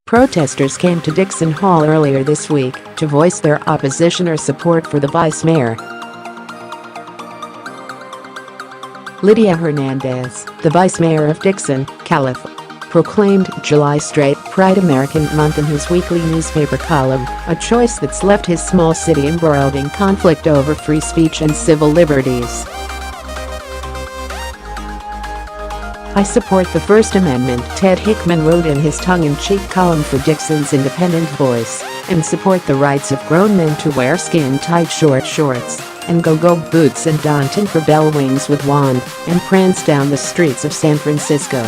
Protesters came to Dixon Hall earlier this week to voice their opposition or support for the vice mayor. Lydia Hernandez, the vice mayor of Dixon, California, proclaimed July Straight Pride American Month in his weekly newspaper column, a choice that's left his small city embroiled in conflict over free speech and civil liberties. "I support the First Amendment," Ted Hickman wrote in his tongue-in-cheek column for Dixon's Independent Voice, "and support the rights of grown men to wear skin-tight short shorts and go-go boots and don Tinkerbell wings with wand and prance down the streets of San Francisco."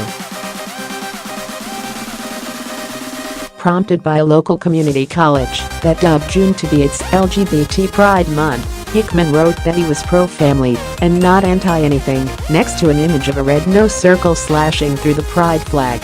Prompted by a local community college that dubbed June to be its LGBT Pride Month, Hickman wrote that he was pro-family and not anti-anything, next to an image of a red no circle slashing through the pride flag.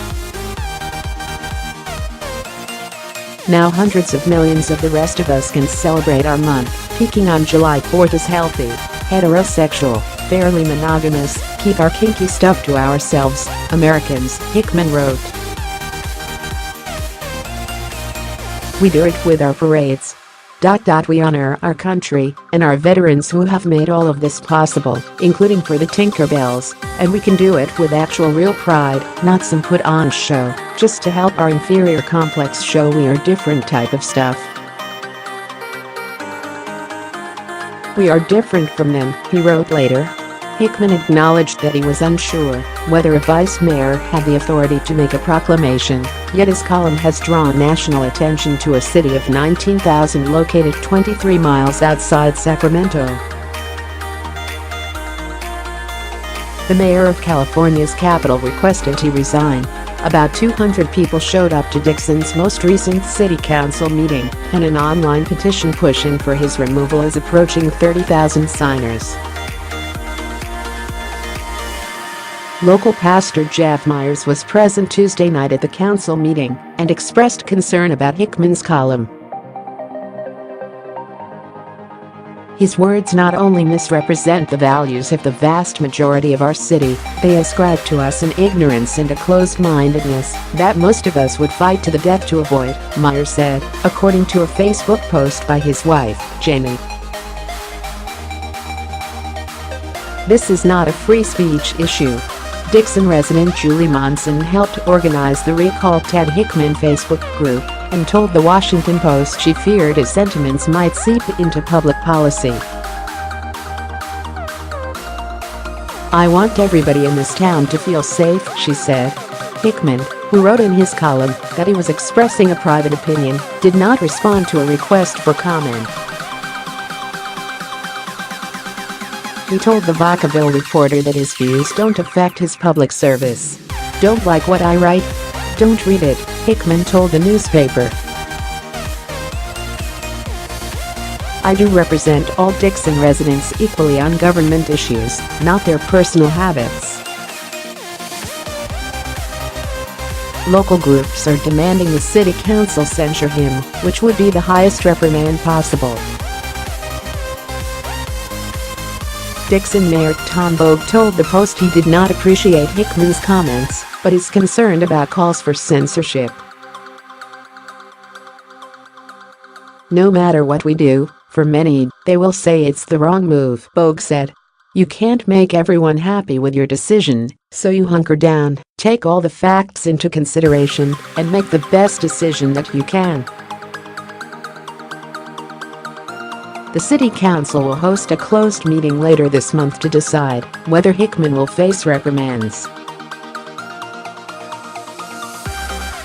Now hundreds of millions of the rest of us can celebrate our month, peaking on July 4th as healthy, heterosexual, fairly monogamous, keep our kinky stuff to ourselves, Americans, Hickman wrote. "We do it with our parades. We honor our country and our veterans who have made all of this possible, including for the Tinkerbells, and we can do it with actual real pride, not some put-on show, just to help our inferior complex show we are different type of stuff. We are different from them," he wrote later. Hickman acknowledged that he was unsure whether a vice mayor had the authority to make a proclamation, yet his column has drawn national attention to a city of 19,000 located 23 miles outside Sacramento. The mayor of California's capital requested he resign. About 200 people showed up to Dixon's most recent city council meeting, and an online petition pushing for his removal is approaching 30,000 signers. Local pastor Jeff Myers was present Tuesday night at the council meeting and expressed concern about Hickman's column. His words not only misrepresent the values of the vast majority of our city, they ascribe to us an ignorance and a closed-mindedness that most of us would fight to the death to avoid, Myers said, according to a Facebook post by his wife, Jamie. "This is not a free speech issue." Dixon resident Julie Monson helped organize the Recall Ted Hickman Facebook group and told the Washington Post she feared his sentiments might seep into public policy. "I want everybody in this town to feel safe," she said. Hickman, who wrote in his column that he was expressing a private opinion, did not respond to a request for comment. He told the Vacaville reporter that his views don't affect his public service. "Don't like what I write? Don't read it," Hickman told the newspaper. "I do represent all Dixon residents equally on government issues, not their personal habits." Local groups are demanding the city council censure him, which would be the highest reprimand possible. Dixon Mayor Thom Bogue told the Post he did not appreciate Hickman's comments, but is concerned about calls for censorship. "No matter what we do, for many, they will say it's the wrong move," Bogue said. "You can't make everyone happy with your decision, so you hunker down, take all the facts into consideration, and make the best decision that you can." The city council will host a closed meeting later this month to decide whether Hickman will face reprimands.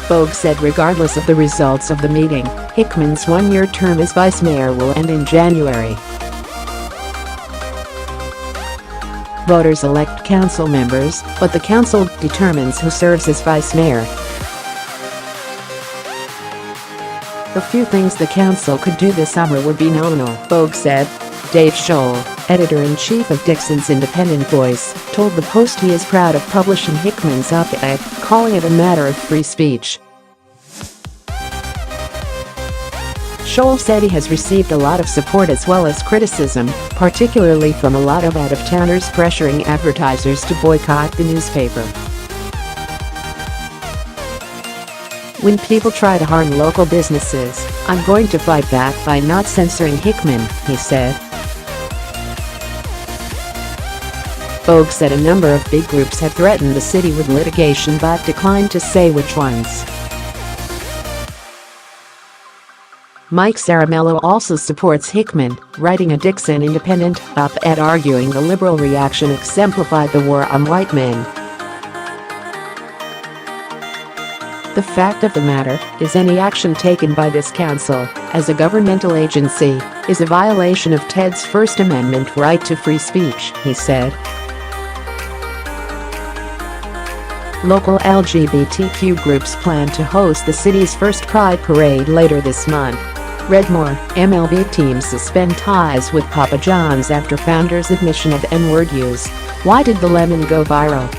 Bogue said regardless of the results of the meeting, Hickman's one-year term as vice mayor will end in January. Voters elect council members, but the council determines who serves as vice mayor. "The few things the council could do this summer would be nominal," Bogue said. Dave Scholl, editor-in-chief of Dixon's Independent Voice, told the Post he is proud of publishing Hickman's op-ed, calling it a matter of free speech. Scholl said he has received a lot of support as well as criticism, particularly from a lot of out-of-towners pressuring advertisers to boycott the newspaper. When people try to harm local businesses, I'm going to fight back by not censoring Hickman, he said. Bogue said a number of big groups had threatened the city with litigation but declined to say which ones. Mike Saramello also supports Hickman, writing a Dixon Independent op-ed arguing the liberal reaction exemplified the war on white men. The fact of the matter is any action taken by this council, as a governmental agency, is a violation of Ted's First Amendment right to free speech, he said. Local LGBTQ groups plan to host the city's first Pride Parade later this month. Redmore, MLB teams suspend ties with Papa John's after founder's admission of N-word use. Why did the lemon go viral?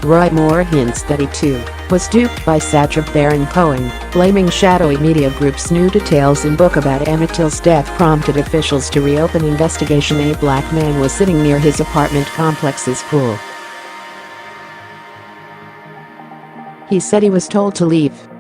Roy Moore hints that he too was duped by satrap Baron Cohen, blaming shadowy media groups. New details in book about Emmett Till's death prompted officials to reopen investigation. A black man was sitting near his apartment complex's pool. He said he was told to leave.